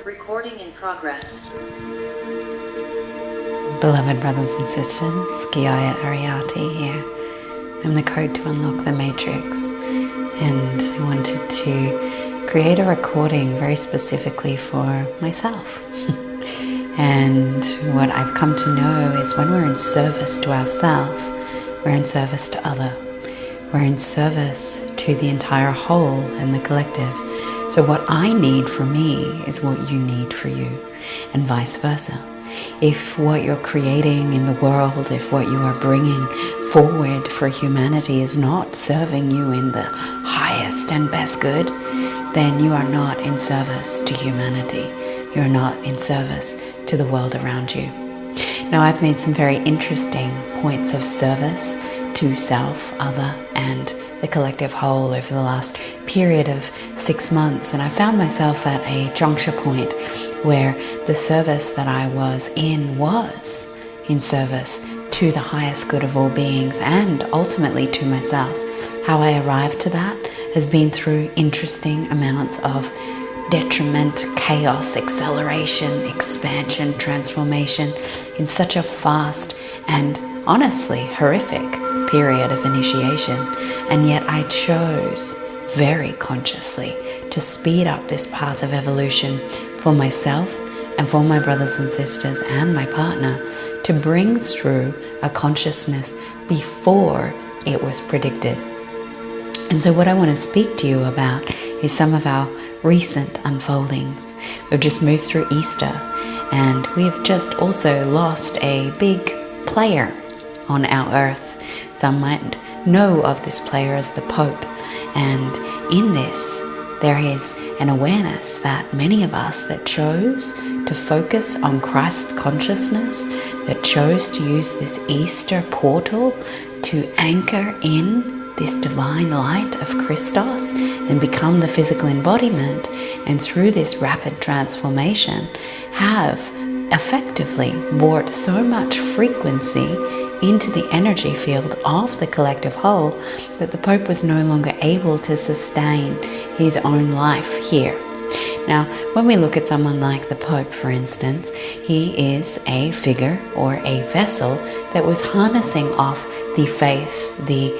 Recording in progress. Beloved brothers and sisters, Giyaya Ariati here. I'm the code to unlock the matrix, and I wanted to create a recording very specifically for myself. And what I've come to know is when we're in service to ourselves, we're in service to other. We're in service to the entire whole and the collective. So what I need for me is what you need for you, and vice versa. If what you're creating in the world, if what you are bringing forward for humanity is not serving you in the highest and best good, then you are not in service to humanity. You're not in service to the world around you. Now, I've made some very interesting points of service to self, other, and the collective whole over the last period of 6 months, and I found myself at a juncture point where the service that I was in service to the highest good of all beings and ultimately to myself. How I arrived to that has been through interesting amounts of detriment, chaos, acceleration, expansion, transformation in such a fast and honestly horrific period of initiation. And yet I chose very consciously to speed up this path of evolution for myself and for my brothers and sisters and my partner, to bring through a consciousness before it was predicted. And so what I want to speak to you about is some of our recent unfoldings. We've just moved through Easter, and we've just also lost a big player on our earth. Some might know of this player as the Pope, and in this there is an awareness that many of us that chose to focus on Christ consciousness, that chose to use this Easter portal to anchor in this divine light of Christos and become the physical embodiment, and through this rapid transformation have effectively brought so much frequency into the energy field of the collective whole that the Pope was no longer able to sustain his own life here. Now, when we look at someone like the Pope, for instance, he is a figure or a vessel that was harnessing off the faith, the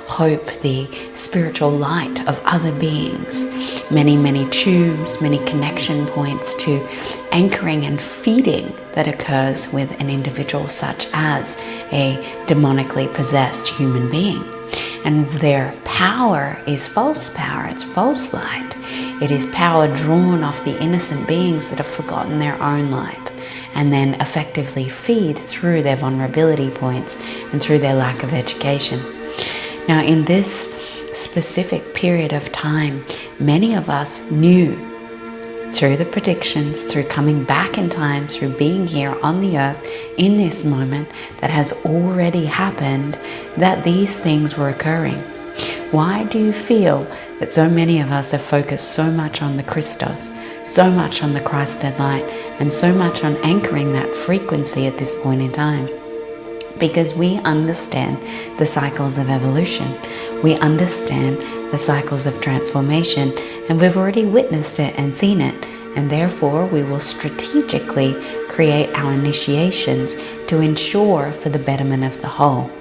hope, the spiritual light of other beings. Many, many tubes, many connection points to anchoring and feeding that occurs with an individual such as a demonically possessed human being. And their power is false power, it's false light. It is power drawn off the innocent beings that have forgotten their own light, and then effectively feed through their vulnerability points and through their lack of education. Now, in this specific period of time, many of us knew through the predictions, through coming back in time, through being here on the earth in this moment that has already happened, that these things were occurring. Why do you feel that so many of us have focused so much on the Christos, so much on the Christed light, and so much on anchoring that frequency at this point in time? Because we understand the cycles of evolution. We understand the cycles of transformation, and we've already witnessed it and seen it. And therefore, we will strategically create our initiations to ensure for the betterment of the whole.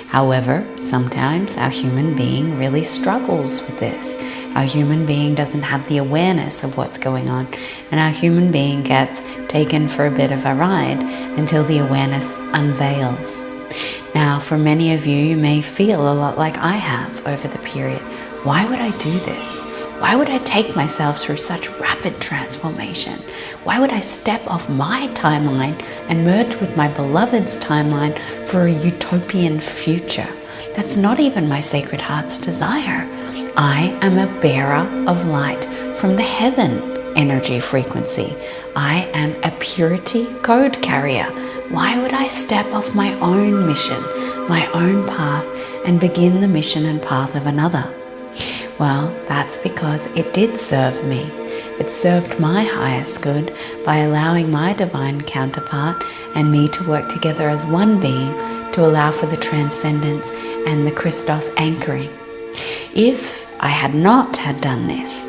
However, sometimes our human being really struggles with this. Our human being doesn't have the awareness of what's going on, and our human being gets taken for a bit of a ride until the awareness unveils. Now, for many of you, you may feel a lot like I have over the period. Why would I do this? Why would I take myself through such rapid transformation? Why would I step off my timeline and merge with my beloved's timeline for a utopian future? That's not even my Sacred Heart's desire. I am a bearer of light from the heaven energy frequency. I am a purity code carrier. Why would I step off my own mission, my own path, and begin the mission and path of another? Well, that's because it did serve me. It served my highest good by allowing my divine counterpart and me to work together as one being to allow for the transcendence and the Christos anchoring. If I had not had done this,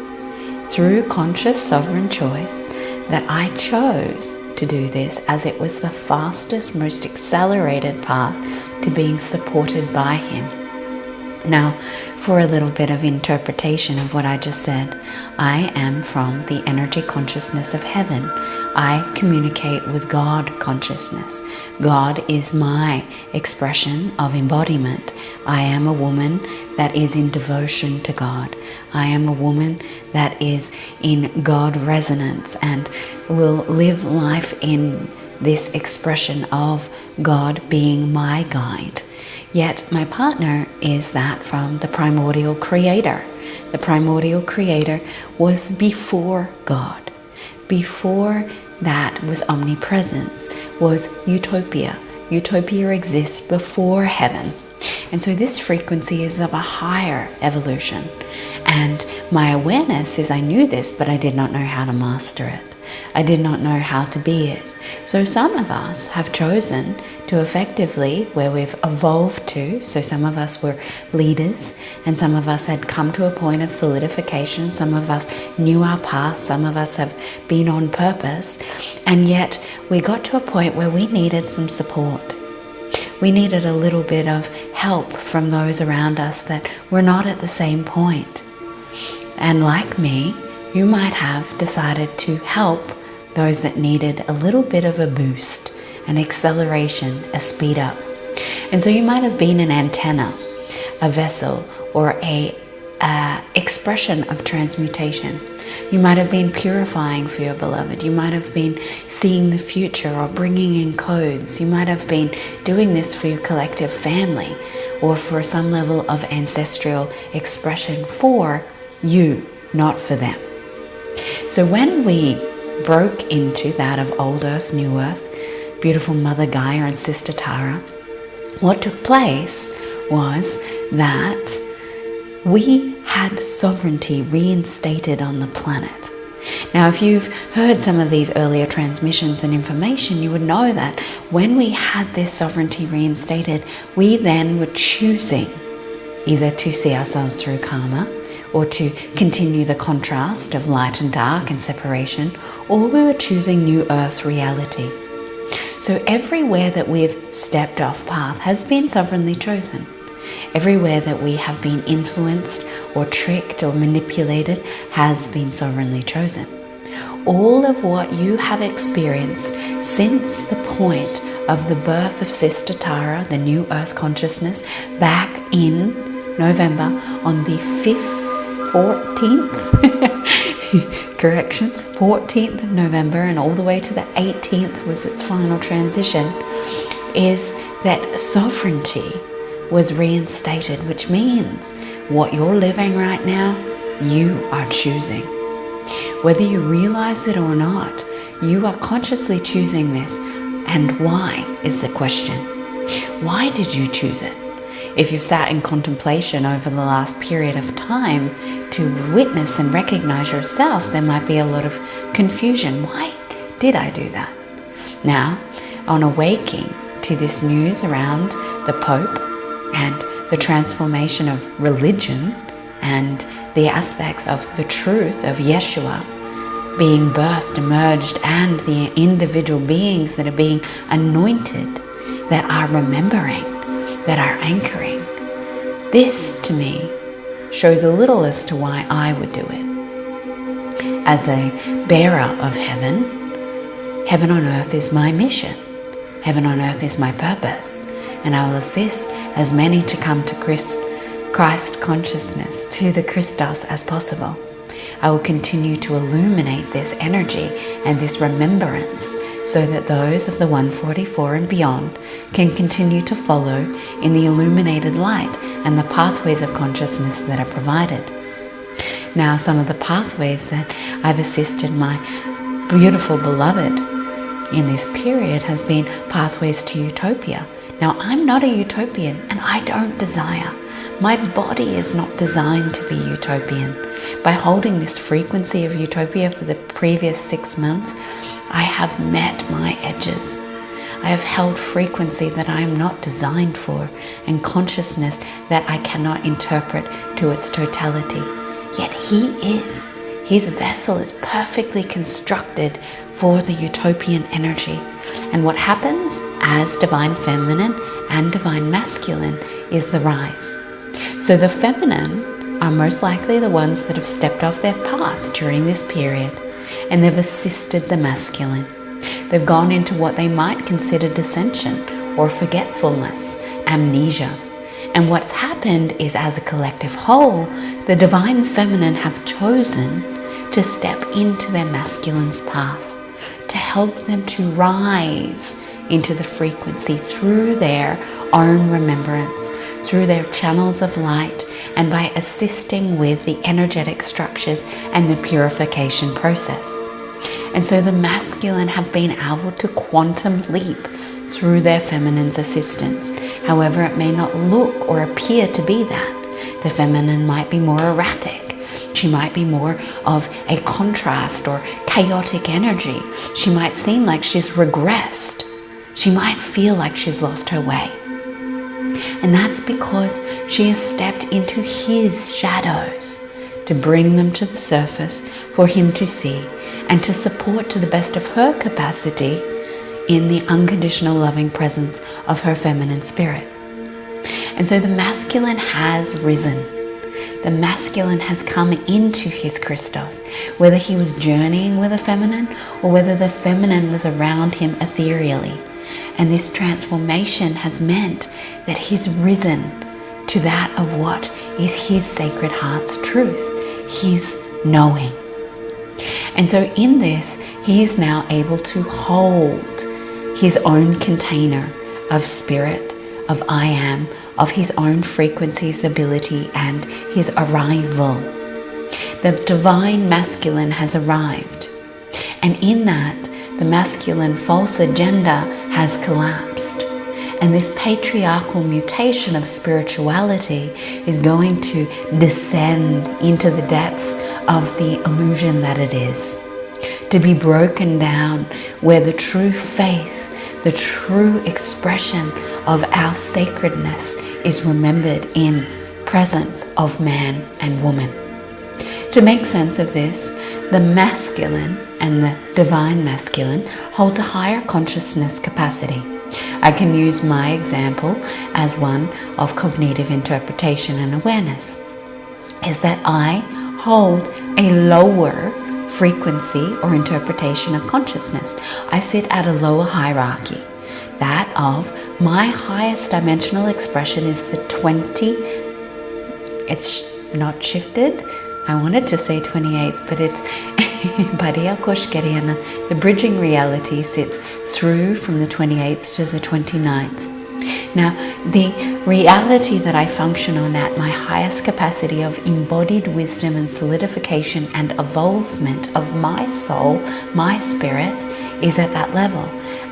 through conscious sovereign choice, that I chose to do this as it was the fastest, most accelerated path to being supported by him. Now, for a little bit of interpretation of what I just said, I am from the energy consciousness of heaven. I communicate with God consciousness. God is my expression of embodiment. I am a woman that is in devotion to God. I am a woman that is in God resonance and will live life in this expression of God being my guide. Yet my partner is that from the primordial creator. The primordial creator was before God. Before that was omnipresence, was utopia. Utopia exists before heaven. And so this frequency is of a higher evolution. And my awareness is I knew this, but I did not know how to master it. I did not know how to be it. So some of us have chosen to effectively, where we've evolved to, so some of us were leaders and some of us had come to a point of solidification, some of us knew our path, some of us have been on purpose, and yet we got to a point where we needed some support. We needed a little bit of help from those around us that were not at the same point. And like me, you might have decided to help those that needed a little bit of a boost, an acceleration, a speed up. And so you might have been an antenna, a vessel, or a expression of transmutation. You might have been purifying for your beloved. You might have been seeing the future or bringing in codes. You might have been doing this for your collective family or for some level of ancestral expression for you, not for them. So when we broke into that of old earth, new earth, beautiful Mother Gaia and Sister Tara, what took place was that we had sovereignty reinstated on the planet. Now, if you've heard some of these earlier transmissions and information, you would know that when we had this sovereignty reinstated, we then were choosing either to see ourselves through karma, or to continue the contrast of light and dark and separation, or we were choosing new earth reality. So everywhere that we've stepped off path has been sovereignly chosen. Everywhere that we have been influenced or tricked or manipulated has been sovereignly chosen. All of what you have experienced since the point of the birth of Sister Tara, the new earth consciousness, back in November on the 14th, corrections, 14th of November, and all the way to the 18th was its final transition, is that sovereignty was reinstated, which means what you're living right now, you are choosing. Whether you realize it or not, you are consciously choosing this. And why is the question? Why did you choose it? If you've sat in contemplation over the last period of time to witness and recognize yourself, there might be a lot of confusion. Why did I do that? Now, on awaking to this news around the Pope and the transformation of religion and the aspects of the truth of Yeshua being birthed, emerged, and the individual beings that are being anointed, that are remembering, that are anchoring. This, to me, shows a little as to why I would do it. As a bearer of heaven, heaven on earth is my mission. Heaven on earth is my purpose. And I will assist as many to come to Christ consciousness, to the Christos as possible. I will continue to illuminate this energy and this remembrance so that those of the 144 and beyond can continue to follow in the illuminated light and the pathways of consciousness that are provided. Now, some of the pathways that I've assisted my beautiful beloved in this period has been pathways to utopia. Now, I'm not a utopian and I don't desire. My body is not designed to be utopian. By holding this frequency of utopia for the previous 6 months, I have met my edges. I have held frequency that I am not designed for and consciousness that I cannot interpret to its totality. Yet He his vessel is perfectly constructed for the utopian energy. And what happens as divine feminine and divine masculine is the rise. So the feminine are most likely the ones that have stepped off their path during this period, and they've assisted the masculine. They've gone into what they might consider dissension or forgetfulness, amnesia. And what's happened is, as a collective whole, the divine feminine have chosen to step into their masculine's path, to help them to rise into the frequency through their own remembrance, through their channels of light, and by assisting with the energetic structures and the purification process. And so the masculine have been able to quantum leap through their feminine's assistance. However, it may not look or appear to be that. The feminine might be more erratic. She might be more of a contrast or chaotic energy. She might seem like she's regressed. She might feel like she's lost her way. And that's because she has stepped into his shadows to bring them to the surface for him to see and to support to the best of her capacity in the unconditional loving presence of her feminine spirit. And so the masculine has risen. The masculine has come into his Christos, whether he was journeying with a feminine or whether the feminine was around him ethereally. And this transformation has meant that he's risen to that of what is his sacred heart's truth, his knowing. And so in this, he is now able to hold his own container of spirit, of I am, of his own frequency's ability and his arrival. The divine masculine has arrived. And in that, the masculine false agenda has collapsed. And this patriarchal mutation of spirituality is going to descend into the depths of the illusion that it is, to be broken down where the true faith, the true expression of our sacredness is remembered in presence of man and woman. To make sense of this, the masculine and the divine masculine holds a higher consciousness capacity. I can use my example as one of cognitive interpretation and awareness, is that I hold a lower frequency or interpretation of consciousness. I sit at a lower hierarchy. That of my highest dimensional expression is the 20, it's not shifted. I wanted to say 28th, but it's the bridging reality sits through from the 28th to the 29th. Now, the reality that I function on at my highest capacity of embodied wisdom and solidification and evolvement of my soul, my spirit, is at that level.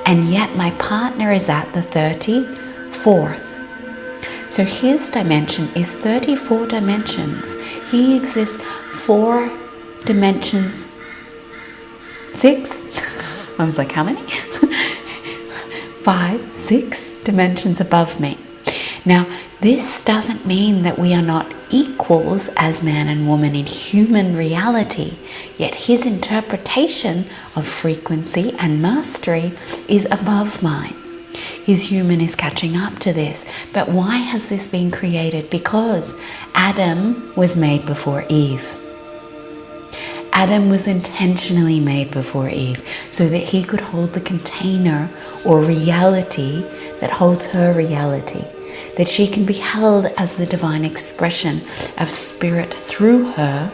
And yet my partner is at the 34th. So his dimension is 34 dimensions. He exists 4 dimensions. 6? I was like, how many? 5, 6 dimensions above me. Now, this doesn't mean that we are not equals as man and woman in human reality, yet his interpretation of frequency and mastery is above mine. His human is catching up to this. But why has this been created? Because Adam was made before Eve. Adam was intentionally made before Eve so that he could hold the container or reality that holds her reality, that she can be held as the divine expression of spirit through her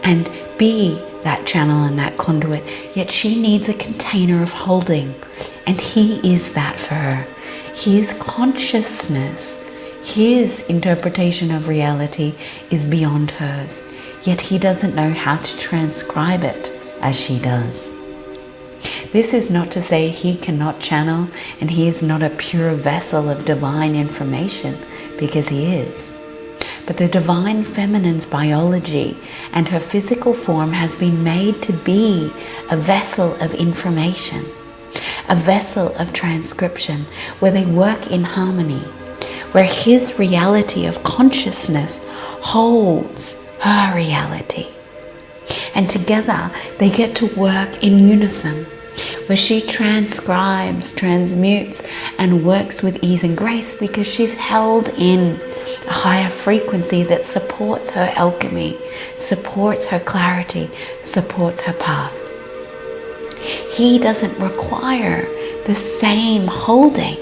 and be that channel and that conduit. Yet she needs a container of holding, and he is that for her. His consciousness, his interpretation of reality is beyond hers. Yet he doesn't know how to transcribe it as she does. This is not to say he cannot channel and he is not a pure vessel of divine information, because he is. But the divine feminine's biology and her physical form has been made to be a vessel of information, a vessel of transcription, where they work in harmony, where his reality of consciousness holds her reality. And together they get to work in unison, where she transcribes, transmutes, and works with ease and grace because she's held in a higher frequency that supports her alchemy, supports her clarity, supports her path. He doesn't require the same holding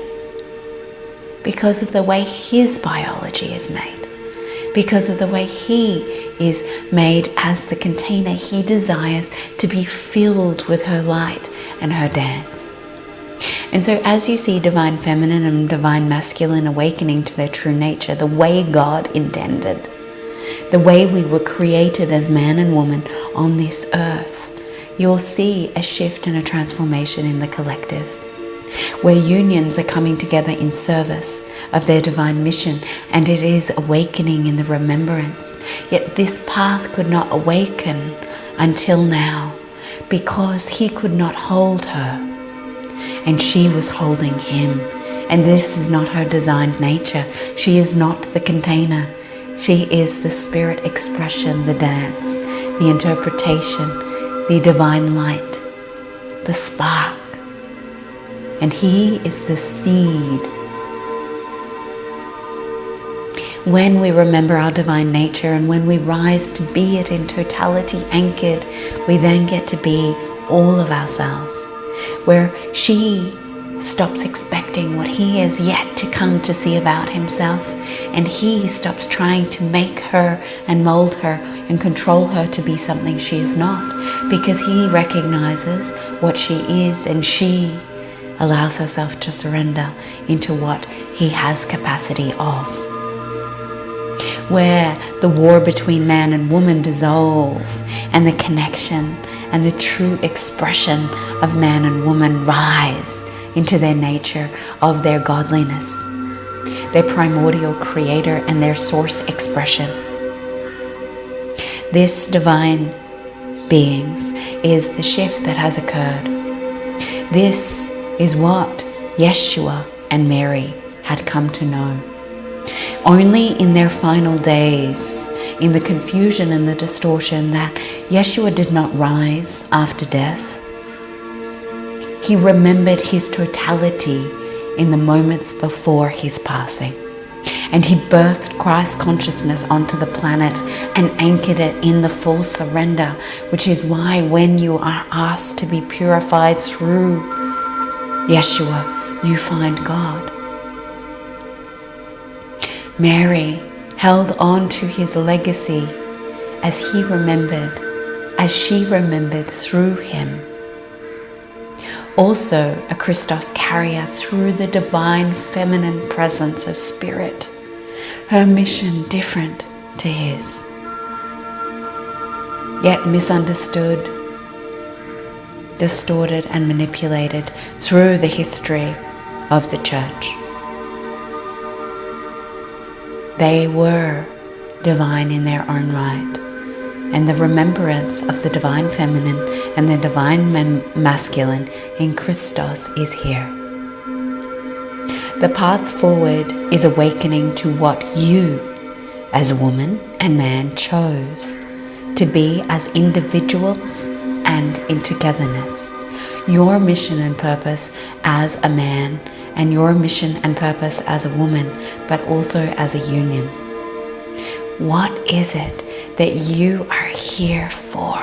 because of the way his biology is made, because of the way he is made as the container. He desires to be filled with her light and her dance. And so as you see divine feminine and divine masculine awakening to their true nature, the way God intended, the way we were created as man and woman on this earth, you'll see a shift and a transformation in the collective, where unions are coming together in service of their divine mission, and it is awakening in the remembrance. Yet this path could not awaken until now because he could not hold her and she was holding him. And this is not her designed nature. She is not the container. She is the spirit expression, the dance, the interpretation, the divine light, the spark. And he is the seed. When we remember our divine nature and when we rise to be it in totality anchored, we then get to be all of ourselves, where she stops expecting what he is yet to come to see about himself, and he stops trying to make her and mold her and control her to be something she is not, because he recognizes what she is, and she allows herself to surrender into what he has capacity of. Where the war between man and woman dissolve, and the connection and the true expression of man and woman rise into their nature of their godliness, their primordial creator and their source expression. This divine beings is the shift that has occurred. This is what Yeshua and Mary had come to know. Only in their final days, in the confusion and the distortion, that Yeshua did not rise after death. He remembered his totality in the moments before his passing. And he birthed Christ consciousness onto the planet and anchored it in the full surrender, which is why when you are asked to be purified through Yeshua, you find God. Mary held on to his legacy as he remembered, as she remembered through him. Also a Christos carrier through the divine feminine presence of spirit, her mission different to his, yet misunderstood, distorted and manipulated through the history of the church. They were divine in their own right, and the remembrance of the divine feminine and the divine masculine in Christos is here. The path forward is awakening to what you, as woman and man, chose to be as individuals and in togetherness. Your mission and purpose as a man, and your mission and purpose as a woman, but also as a union. What is it that you are here for?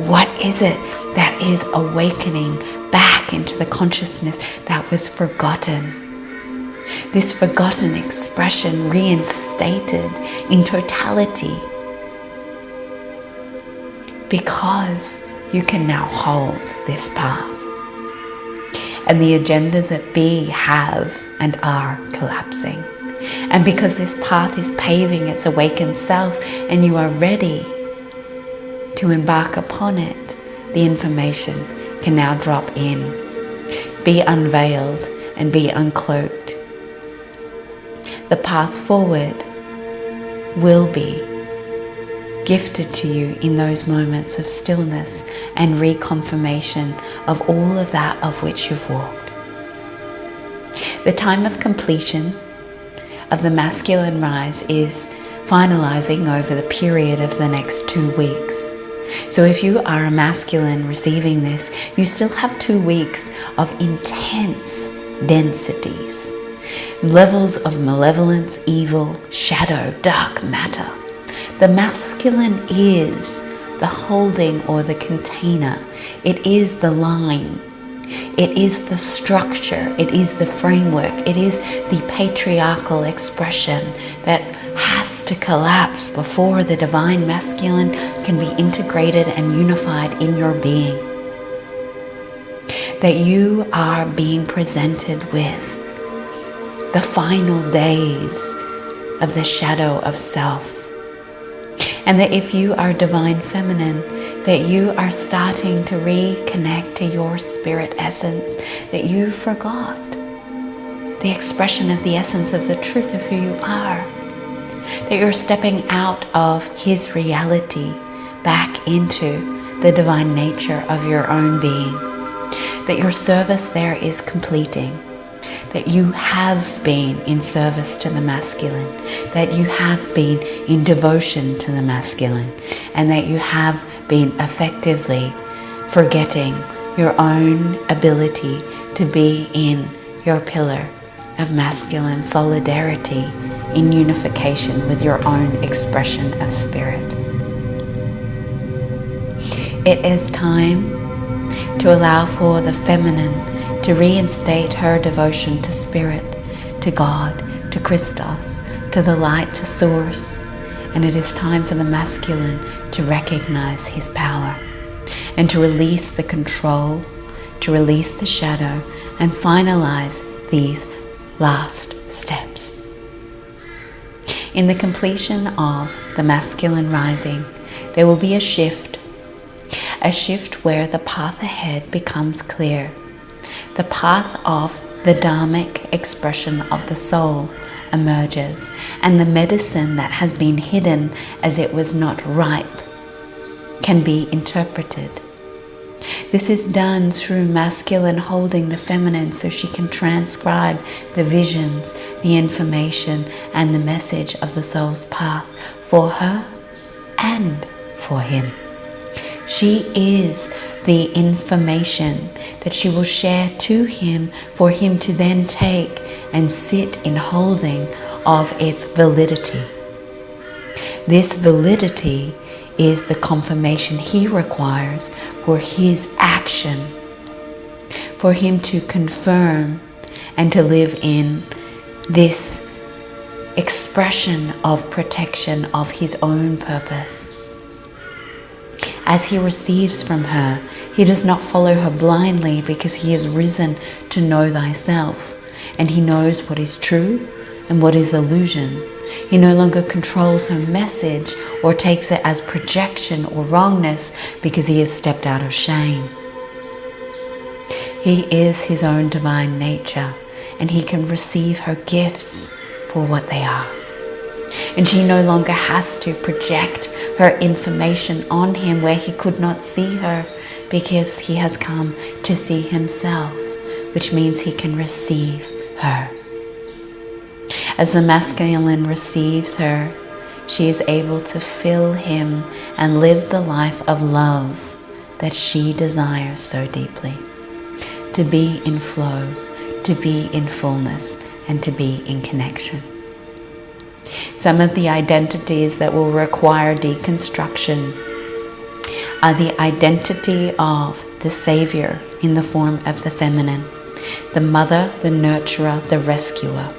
What is it that is awakening back into the consciousness that was forgotten? This forgotten expression reinstated in totality, because you can now hold this path. And the agendas at B have and are collapsing. And because this path is paving its awakened self and you are ready to embark upon it, the information can now drop in, be unveiled and be uncloaked. The path forward will be gifted to you in those moments of stillness and reconfirmation of all of that of which you've walked. The time of completion of the masculine rise is finalizing over the period of the next 2 weeks. So if you are a masculine receiving this, you still have 2 weeks of intense densities, levels of malevolence, evil, shadow, dark matter. The masculine is the holding or the container. It is the line. It is the structure. It is the framework. It is the patriarchal expression that has to collapse before the divine masculine can be integrated and unified in your being. That you are being presented with the final days of the shadow of self. And that if you are divine feminine, that you are starting to reconnect to your spirit essence, that you forgot the expression of the essence of the truth of who you are. That you're stepping out of his reality back into the divine nature of your own being. That your service there is completing. That you have been in service to the masculine, that you have been in devotion to the masculine, and that you have been effectively forgetting your own ability to be in your pillar of masculine solidarity in unification with your own expression of spirit. It is time to allow for the feminine to reinstate her devotion to spirit, to God, to Christos, to the light, to source. And it is time for the masculine to recognize his power and to release the control, to release the shadow, and finalize these last steps. In the completion of the masculine rising, there will be a shift where the path ahead becomes clear. The path of the dharmic expression of the soul emerges, and the medicine that has been hidden as it was not ripe can be interpreted. This is done through masculine holding the feminine so she can transcribe the visions, the information, and the message of the soul's path for her and for him. She is the information that she will share to him for him to then take and sit in holding of its validity. This validity is the confirmation he requires for his action, for him to confirm and to live in this expression of protection of his own purpose. As he receives from her, he does not follow her blindly because he is risen to know thyself, and he knows what is true and what is illusion. He no longer controls her message or takes it as projection or wrongness because he has stepped out of shame. He is his own divine nature, and he can receive her gifts for what they are. And she no longer has to project her information on him where he could not see her because he has come to see himself, which means he can receive her. As the masculine receives her, she is able to fill him and live the life of love that she desires so deeply. To be in flow, to be in fullness, and to be in connection. Some of the identities that will require deconstruction are the identity of the Savior in the form of the feminine, the mother, the nurturer, the rescuer.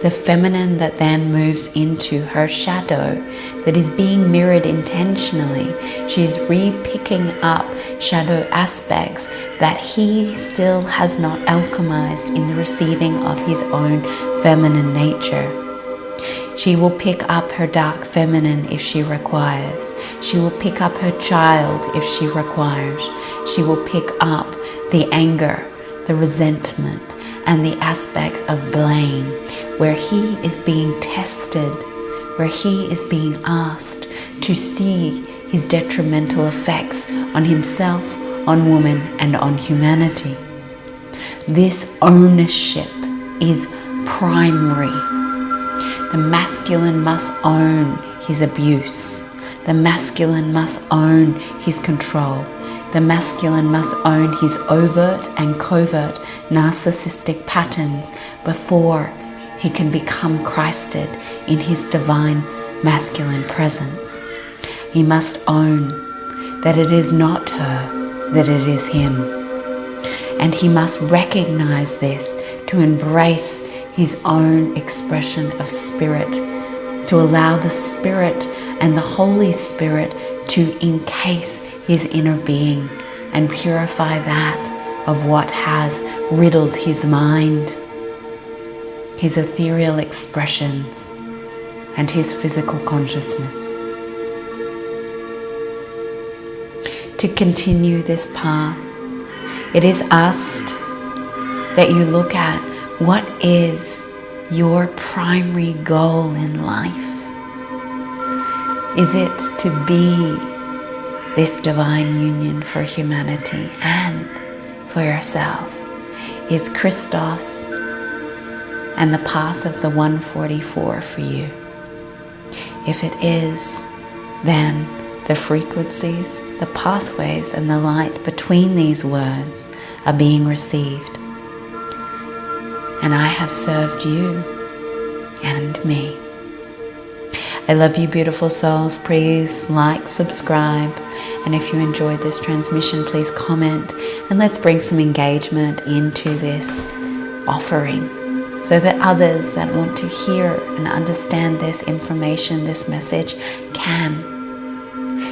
The feminine that then moves into her shadow that is being mirrored intentionally. She is re-picking up shadow aspects that he still has not alchemized in the receiving of his own feminine nature. She will pick up her dark feminine if she requires. She will pick up her child if she requires. She will pick up the anger, the resentment, and the aspects of blame, where he is being tested, where he is being asked to see his detrimental effects on himself, on woman, and on humanity. This ownership is primary. The masculine must own his abuse. The masculine must own his control. The masculine must own his overt and covert narcissistic patterns before he can become Christed in his divine masculine presence. He must own that it is not her, that it is him. And he must recognize this to embrace his own expression of spirit, to allow the Spirit and the Holy Spirit to encase his inner being and purify that of what has riddled his mind, his ethereal expressions, and his physical consciousness. To continue this path, it is asked that you look at what is your primary goal in life. Is it to be this divine union for humanity and for yourself? Is Christos and the path of the 144 for you? If it is, then the frequencies, the pathways, and the light between these words are being received. And I have served you and me. I love you, beautiful souls. Please like, subscribe, and if you enjoyed this transmission, please comment, and let's bring some engagement into this offering so that others that want to hear and understand this information, this message, can,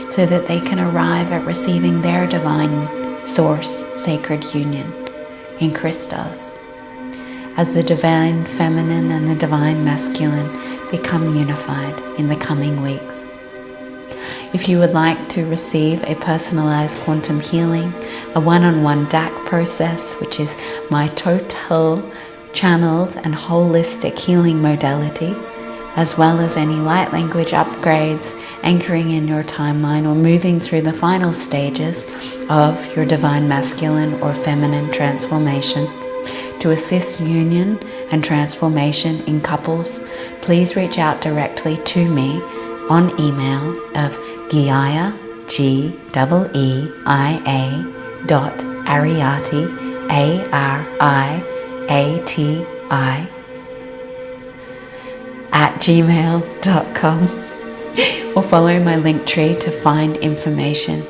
so that they can arrive at receiving their divine source, sacred union in Christos, as the divine feminine and the divine masculine become unified in the coming weeks. If you would like to receive a personalized quantum healing, a one-on-one DAC process, which is my total channeled and holistic healing modality, as well as any light language upgrades, anchoring in your timeline, or moving through the final stages of your divine masculine or feminine transformation, to assist union and transformation in couples, please reach out directly to me on email of Giaya, G-E-E-I-A, Ariati, A-R-I-A-T-I, @gmail.com, or follow my link tree to find information.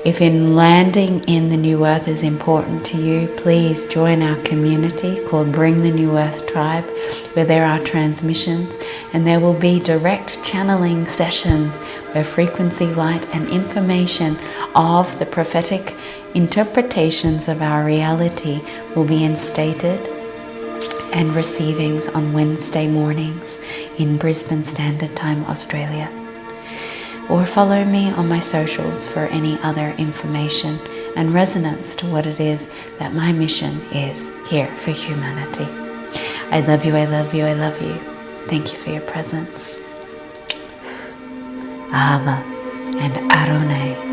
If in landing in the New Earth is important to you, please join our community called Bring the New Earth Tribe, where there are transmissions and there will be direct channeling sessions where frequency, light, and information of the prophetic interpretations of our reality will be instated, and receivings on Wednesday mornings in Brisbane Standard Time, Australia. Or follow me on my socials for any other information and resonance to what it is that my mission is here for humanity. I love you, I love you, I love you. Thank you for your presence. Ahava and Adonai.